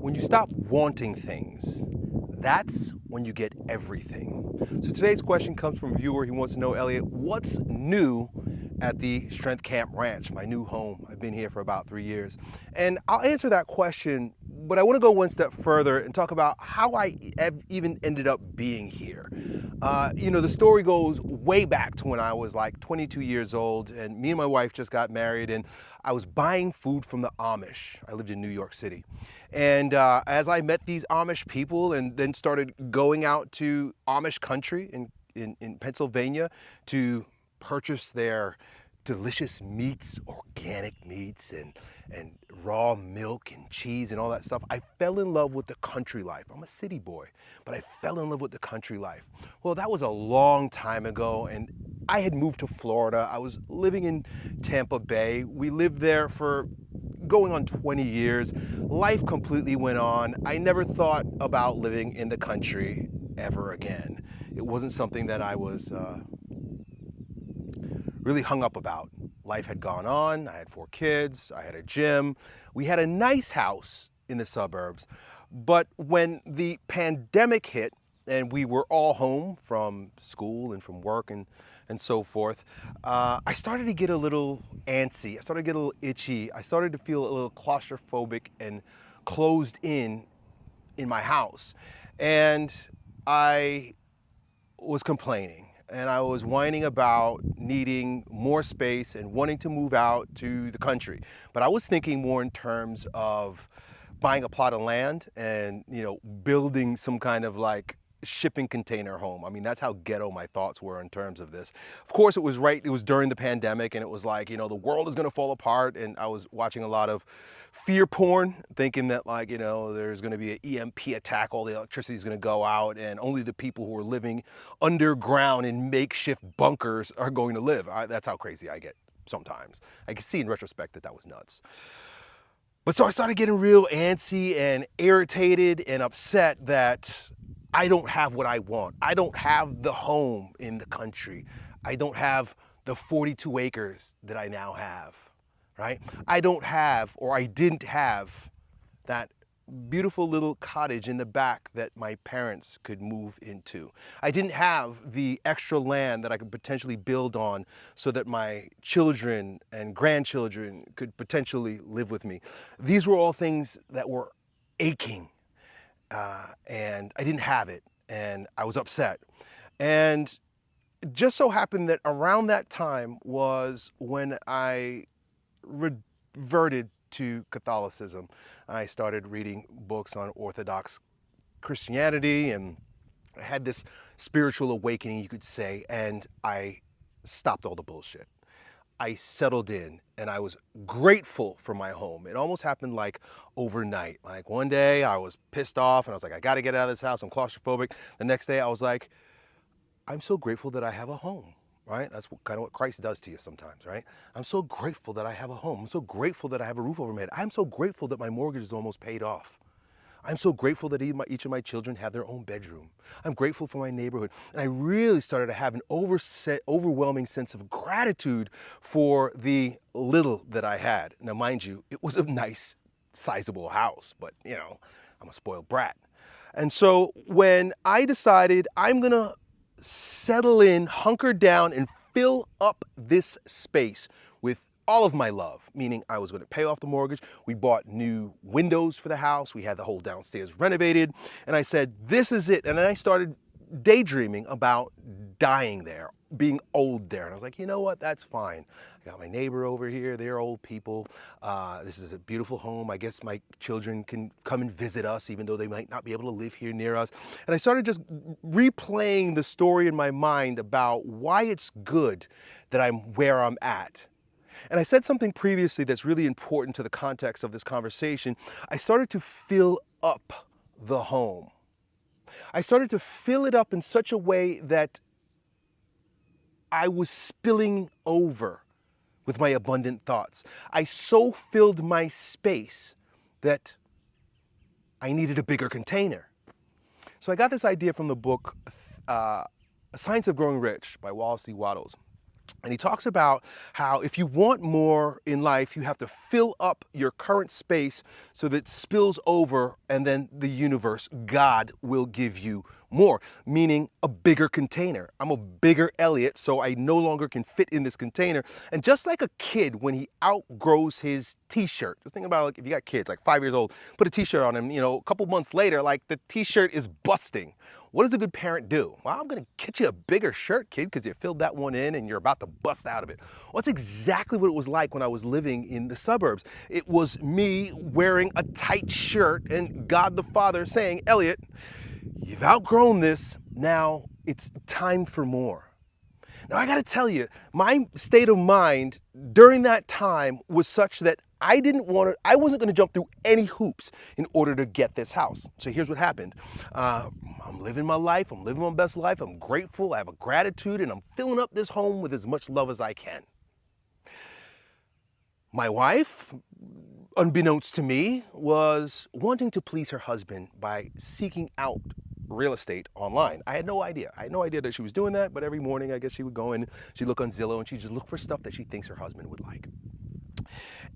When you stop wanting things, that's when you get everything. So today's question comes from a viewer. He wants to know, Elliot, what's new at the Strength Camp Ranch, my new home? I've been here for about 3 years. And I'll answer that question, but I want to go one step further and talk about how I even ended up being here. The story goes way back to when I was like 22 years old, and me and my wife just got married, and I was buying food from the Amish. I lived in New York City. And as I met these Amish people and then started going out to Amish country in Pennsylvania to purchase their delicious meats, organic meats, and raw milk and cheese and all that stuff, I fell in love with the country life. I'm a city boy, but I fell in love with the country life. Well, that was a long time ago, and I had moved to Florida. I was living in Tampa Bay. We lived there for going on 20 years. Life completely went on. I never thought about living in the country ever again. It wasn't something that I was really hung up about. Life had gone on. I had 4 kids. I had a gym. We had a nice house in the suburbs. But when the pandemic hit and we were all home from school and from work and so forth, I started to get a little antsy. I started to get a little itchy. I started to feel a little claustrophobic and closed in my house. And I was complaining. And I was whining about needing more space and wanting to move out to the country. But I was thinking more in terms of buying a plot of land and, building some kind of like shipping container home. I mean, that's how ghetto my thoughts were in terms of this. Of course, it was during the pandemic, and it was like, the world is gonna fall apart, and I was watching a lot of fear porn, thinking that there's gonna be an EMP attack, all the electricity is gonna go out, and only the people who are living underground in makeshift bunkers are going to live. That's how crazy I get sometimes. I can see in retrospect that was nuts. But so I started getting real antsy and irritated and upset that I don't have what I want. I don't have the home in the country. I don't have the 42 acres that I now have, right? I didn't have that beautiful little cottage in the back that my parents could move into. I didn't have the extra land that I could potentially build on so that my children and grandchildren could potentially live with me. These were all things that were aching. And I didn't have it, and I was upset. And it just so happened that around that time was when I reverted to Catholicism. I started reading books on Orthodox Christianity, and I had this spiritual awakening, you could say, and I stopped all the bullshit. I settled in, and I was grateful for my home. It almost happened like overnight. Like one day I was pissed off and I was like, I gotta get out of this house, I'm claustrophobic. The next day I was like, I'm so grateful that I have a home, right? That's kind of what Christ does to you sometimes, right? I'm so grateful that I have a home. I'm so grateful that I have a roof over my head. I'm so grateful that my mortgage is almost paid off. I'm so grateful that each of my children have their own bedroom. I'm grateful for my neighborhood. And I really started to have an overwhelming sense of gratitude for the little that I had. Now, mind you, it was a nice, sizable house, but I'm a spoiled brat. And so when I decided I'm gonna settle in, hunker down, and fill up this space with all of my love, meaning I was going to pay off the mortgage. We bought new windows for the house. We had the whole downstairs renovated. And I said, this is it. And then I started daydreaming about dying there, being old there. And I was like, you know what? That's fine. I got my neighbor over here. They're old people. This is a beautiful home. I guess my children can come and visit us, even though they might not be able to live here near us. And I started just replaying the story in my mind about why it's good that I'm where I'm at. And I said something previously that's really important to the context of this conversation. I started to fill up the home. I started to fill it up in such a way that I was spilling over with my abundant thoughts. I so filled my space that I needed a bigger container. So I got this idea from the book, A Science of Growing Rich by Wallace D. Wattles. And he talks about how if you want more in life, you have to fill up your current space so that it spills over, and then the universe, God, will give you more, meaning a bigger container. I'm a bigger Elliot, so I no longer can fit in this container. And just like a kid, when he outgrows his t-shirt, just think about, like, if you got kids, like 5 years old, put a t-shirt on him, a couple months later, like, the t-shirt is busting. What does a good parent do? Well, I'm gonna get you a bigger shirt, kid, because you filled that one in and you're about to bust out of it. Well, that's exactly what it was like when I was living in the suburbs. It was me wearing a tight shirt and God the Father saying, Elliot, you've outgrown this. Now it's time for more. Now, I gotta tell you, my state of mind during that time was such that I wasn't gonna jump through any hoops in order to get this house. So here's what happened. I'm living my life, I'm living my best life, I'm grateful, I have a gratitude, and I'm filling up this home with as much love as I can. My wife, unbeknownst to me, was wanting to please her husband by seeking out real estate online. I had no idea. I had no idea that she was doing that, but every morning I guess she would go in, she'd look on Zillow, and she'd just look for stuff that she thinks her husband would like.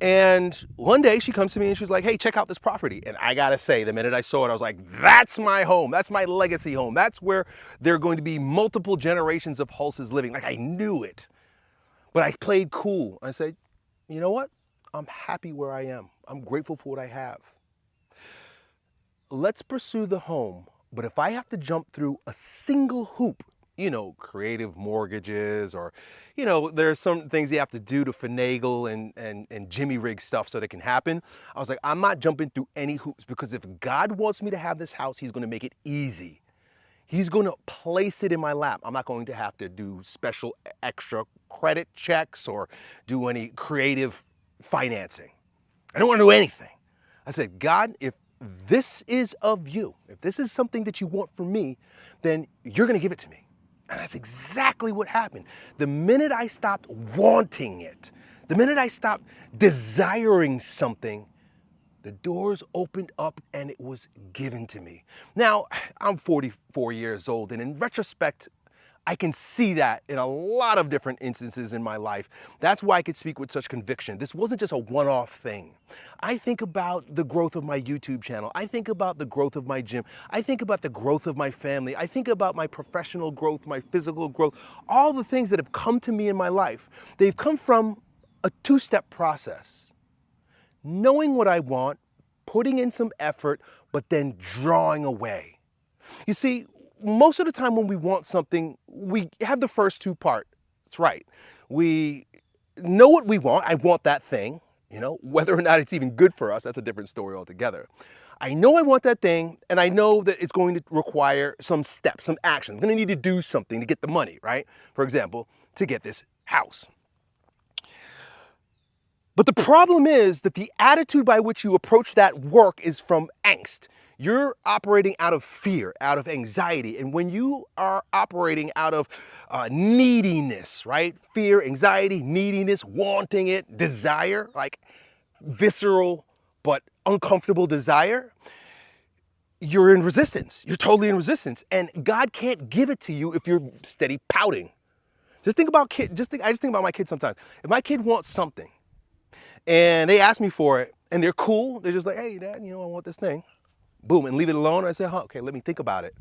And one day she comes to me and she's like, hey, check out this property. And I gotta say, the minute I saw it, I was like, that's my home. That's my legacy home. That's where there are going to be multiple generations of Hulses living. Like, I knew it. But I played cool. I said, you know what? I'm happy where I am. I'm grateful for what I have. Let's pursue the home. But if I have to jump through a single hoop, creative mortgages, or, there are some things you have to do to finagle and jimmy rig stuff so that can happen. I was like, I'm not jumping through any hoops, because if God wants me to have this house, he's going to make it easy. He's going to place it in my lap. I'm not going to have to do special extra credit checks or do any creative financing. I don't want to do anything. I said, God, if this is of you, if this is something that you want from me, then you're going to give it to me. And that's exactly what happened. The minute I stopped wanting it, the minute I stopped desiring something, the doors opened up and it was given to me. Now, I'm 44 years old, and in retrospect, I can see that in a lot of different instances in my life. That's why I could speak with such conviction. This wasn't just a one-off thing. I think about the growth of my YouTube channel. I think about the growth of my gym. I think about the growth of my family. I think about my professional growth, my physical growth, all the things that have come to me in my life. They've come from a two-step process. Knowing what I want, putting in some effort, but then drawing away. You see, most of the time when we want something, we have the first two parts. That's right. We know what we want. I want that thing, whether or not it's even good for us, that's a different story altogether. I know I want that thing, and I know that it's going to require some steps, some action. I'm going to need to do something to get the money, right? For example, to get this house. But the problem is that the attitude by which you approach that work is from angst. You're operating out of fear, out of anxiety. And when you are operating out of neediness, right? Fear, anxiety, neediness, wanting it, desire, like visceral but uncomfortable desire, you're in resistance. You're totally in resistance. And God can't give it to you if you're steady pouting. Just think about I just think about my kids sometimes. If my kid wants something and they ask me for it and they're cool, they're just like, hey, Dad, I want this thing. Boom, and leave it alone. I say, okay, let me think about it.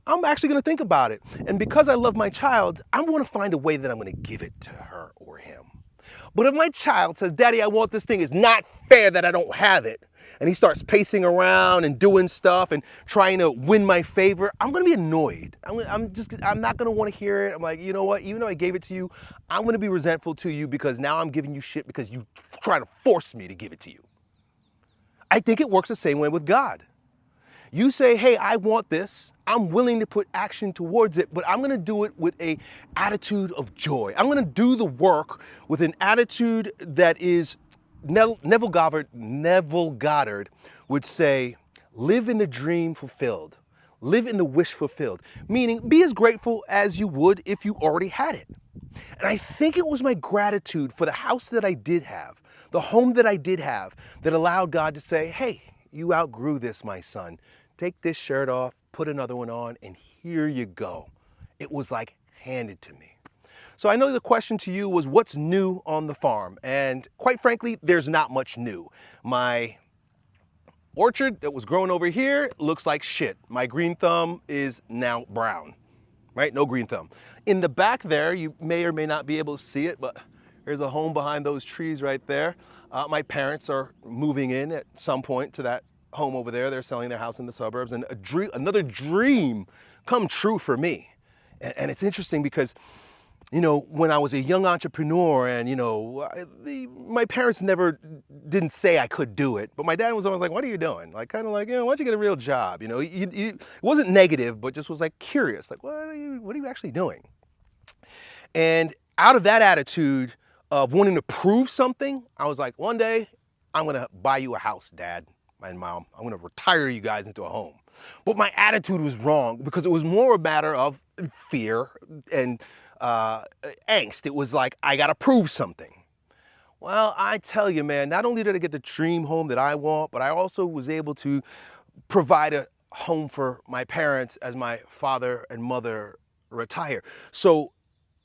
I'm actually going to think about it. And because I love my child, I'm going to find a way that I'm going to give it to her or him. But if my child says, Daddy, I want this thing, it's not fair that I don't have it, and he starts pacing around and doing stuff and trying to win my favor, I'm going to be annoyed. I'm not going to want to hear it. I'm like, you know what? Even though I gave it to you, I'm going to be resentful to you because now I'm giving you shit because you're trying to force me to give it to you. I think it works the same way with God. You say, hey, I want this. I'm willing to put action towards it, but I'm going to do it with an attitude of joy. I'm going to do the work with an attitude that is, Neville Goddard would say, live in the dream fulfilled. Live in the wish fulfilled. Meaning, be as grateful as you would if you already had it. And I think it was my gratitude for the house that I did have, the home that I did have, that allowed God to say, hey, you outgrew this, my son. Take this shirt off, put another one on, and here you go. It was like handed to me. So I know the question to you was, what's new on the farm? And quite frankly, there's not much new. My orchard that was growing over here looks like shit. My green thumb is now brown, right? No green thumb. In the back there, you may or may not be able to see it, but there's a home behind those trees right there. My parents are moving in at some point to that home over there. They're selling their house in the suburbs, and another dream come true for me. And it's interesting because, you know, when I was a young entrepreneur and, you know, my parents never didn't say I could do it, but my dad was always like, what are you doing? Like, kind of like, you know, why don't you get a real job? You know, it wasn't negative, but just was like curious, like, what are you actually doing? And out of that attitude of wanting to prove something, I was like, one day I'm going to buy you a house, Dad and Mom. I'm going to retire you guys into a home. But my attitude was wrong because it was more a matter of fear and angst. It was like, I got to prove something. Well, I tell you, man, not only did I get the dream home that I want, but I also was able to provide a home for my parents as my father and mother retire. So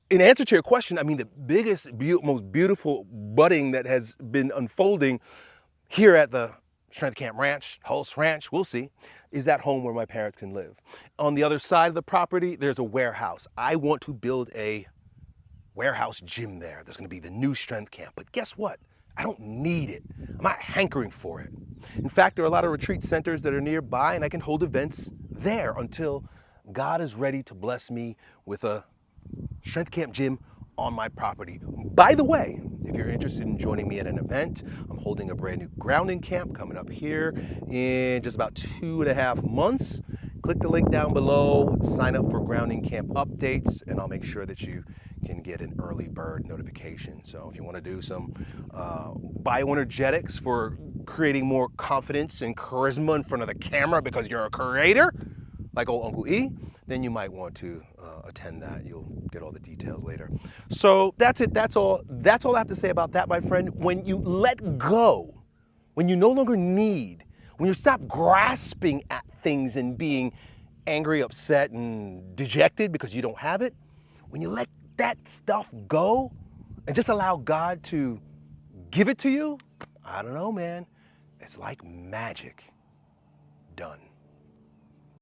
in answer to your question, I mean, the biggest, most beautiful budding that has been unfolding here at the Strength Camp Ranch, Hulse Ranch, we'll see, is that home where my parents can live. On the other side of the property, there's a warehouse. I want to build a warehouse gym there. There's going to be the new Strength Camp. But guess what? I don't need it. I'm not hankering for it. In fact, there are a lot of retreat centers that are nearby, and I can hold events there until God is ready to bless me with a Strength Camp gym on my property. By the way, if you're interested in joining me at an event, I'm holding a brand new grounding camp coming up here in just about 2.5 months. Click the link down below, sign up for grounding camp updates, and I'll make sure that you can get an early bird notification. So if you want to do some bioenergetics for creating more confidence and charisma in front of the camera because you're a creator, like old Uncle E, then you might want to attend that. You'll get all the details later. So that's it. That's all I have to say about that, my friend. When you let go, when you no longer need, when you stop grasping at things and being angry, upset, and dejected because you don't have it, when you let that stuff go and just allow God to give it to you, I don't know, man. It's like magic. Done.